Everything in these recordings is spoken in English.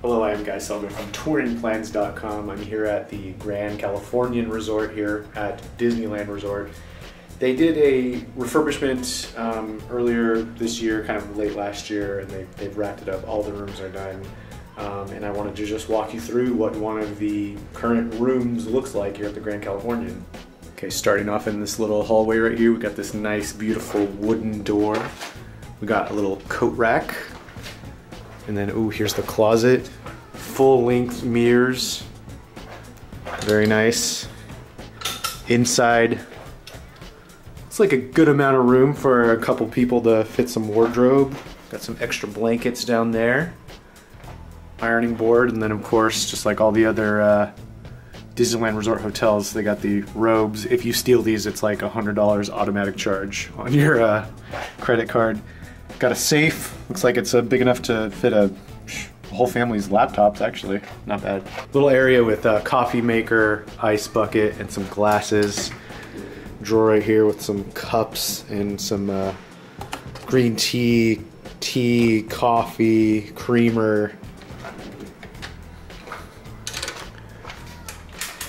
Hello, I am Guy Selger from touringplans.com. I'm here at the Grand Californian Resort here at Disneyland Resort. They did a refurbishment earlier this year, kind of late last year, and they've wrapped it up. All the rooms are done. And I wanted to just walk you through what one of the current rooms looks like here at the Grand Californian. Okay, starting off in this little hallway right here, we got this nice, beautiful wooden door. We got a little coat rack. And then, ooh, here's the closet. Full-length mirrors. Very nice. Inside, it's like a good amount of room for a couple people to fit some wardrobe. Got some extra blankets down there. Ironing board, and then of course, just like all the other Disneyland Resort hotels, they got the robes. If you steal these, it's like $100 automatic charge on your credit card. Got a safe. Looks like it's big enough to fit a whole family's laptops, actually. Not bad. Little area with a coffee maker, ice bucket, and some glasses. Drawer right here with some cups and some green tea, coffee, creamer.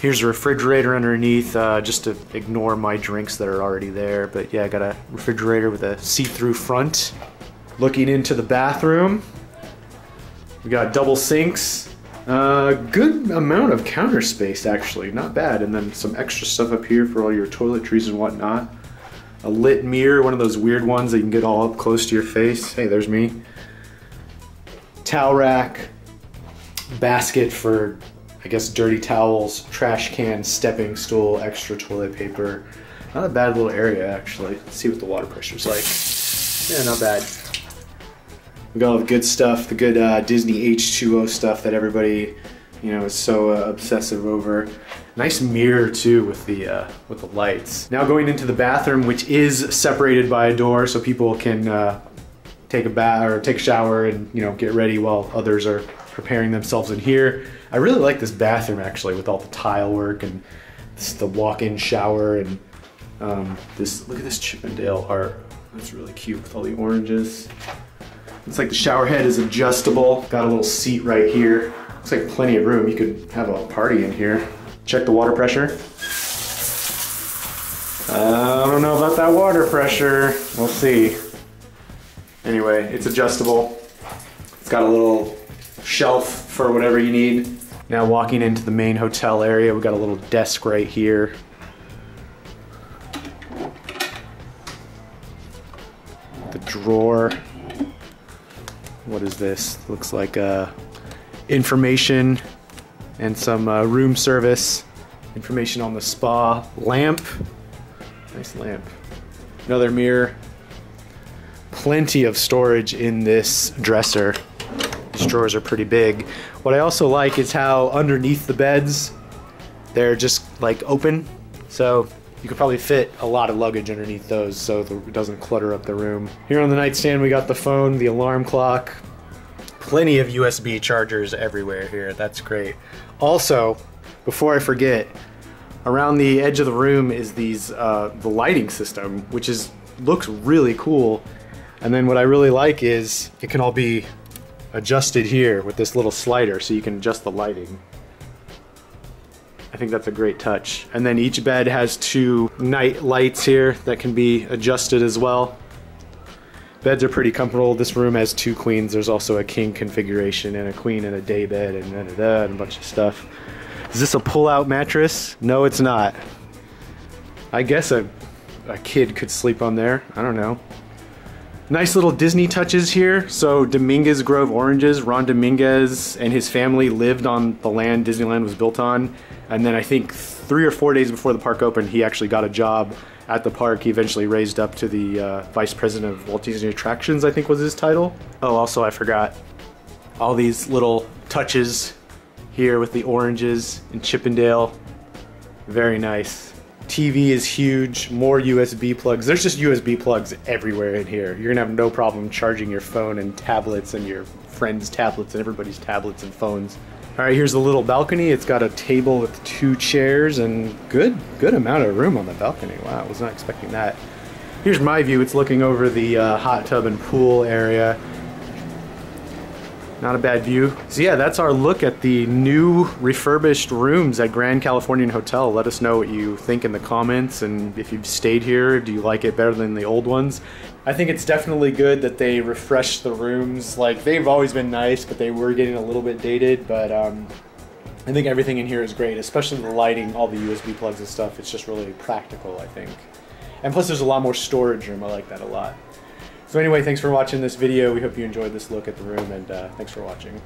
Here's a refrigerator underneath, just to ignore my drinks that are already there. But yeah, I got a refrigerator with a see-through front. Looking into the bathroom, we got double sinks. Good amount of counter space, actually, not bad. And then some extra stuff up here for all your toiletries and whatnot. A lit mirror, one of those weird ones that you can get all up close to your face. Hey, there's me. Towel rack, basket for, I guess, dirty towels, trash can, stepping stool, extra toilet paper. Not a bad little area, actually. Let's see what the water pressure's like. Yeah, not bad. We got all the good stuff, the good Disney H2O stuff that everybody, you know, is so obsessive over. Nice mirror too with the lights. Now going into the bathroom, which is separated by a door, so people can take a bath or take a shower and, you know, get ready while others are preparing themselves in here. I really like this bathroom actually, with all the tile work and the walk-in shower and look at this Chippendale art. That's really cute with all the oranges. Looks like the shower head is adjustable. Got a little seat right here. Looks like plenty of room. You could have a party in here. Check the water pressure. I don't know about that water pressure. We'll see. Anyway, it's adjustable. It's got a little shelf for whatever you need. Now walking into the main hotel area, we got a little desk right here. The drawer. What is this? Looks like information and some room service. Information on the spa. Lamp. Nice lamp. Another mirror. Plenty of storage in this dresser. These drawers are pretty big. What I also like is how underneath the beds, they're just like open. So you could probably fit a lot of luggage underneath those so it doesn't clutter up the room. Here on the nightstand we got the phone, the alarm clock. Plenty of USB chargers everywhere here, that's great. Also, before I forget, around the edge of the room is the lighting system, which looks really cool. And then what I really like is it can all be adjusted here with this little slider so you can adjust the lighting. I think that's a great touch. And then each bed has two night lights here that can be adjusted as well. Beds are pretty comfortable. This room has two queens. There's also a king configuration and a queen and a day bed and a bunch of stuff. Is this a pull-out mattress? No, it's not. I guess a kid could sleep on there. I don't know. Nice little Disney touches here. So Dominguez Grove oranges. Ron Dominguez and his family lived on the land Disneyland was built on. And then I think 3 or 4 days before the park opened, he actually got a job at the park. He eventually raised up to the Vice President of Walt Disney Attractions, I think was his title. Oh, also I forgot. All these little touches here with the oranges and Chippendale. Very nice. TV is huge, more USB plugs. There's just USB plugs everywhere in here. You're gonna have no problem charging your phone and tablets and your friends' tablets and everybody's tablets and phones. All right, here's the little balcony. It's got a table with 2 chairs and good amount of room on the balcony. Wow, I was not expecting that. Here's my view. It's looking over the hot tub and pool area. Not a bad view. So yeah, that's our look at the new refurbished rooms at Grand Californian Hotel. Let us know what you think in the comments, and if you've stayed here, do you like it better than the old ones? I think it's definitely good that they refreshed the rooms. Like, they've always been nice, but they were getting a little bit dated, but I think everything in here is great, especially the lighting, all the USB plugs and stuff. It's just really practical, I think. And plus there's a lot more storage room. I like that a lot. So anyway, thanks for watching this video. We hope you enjoyed this look at the room, and thanks for watching.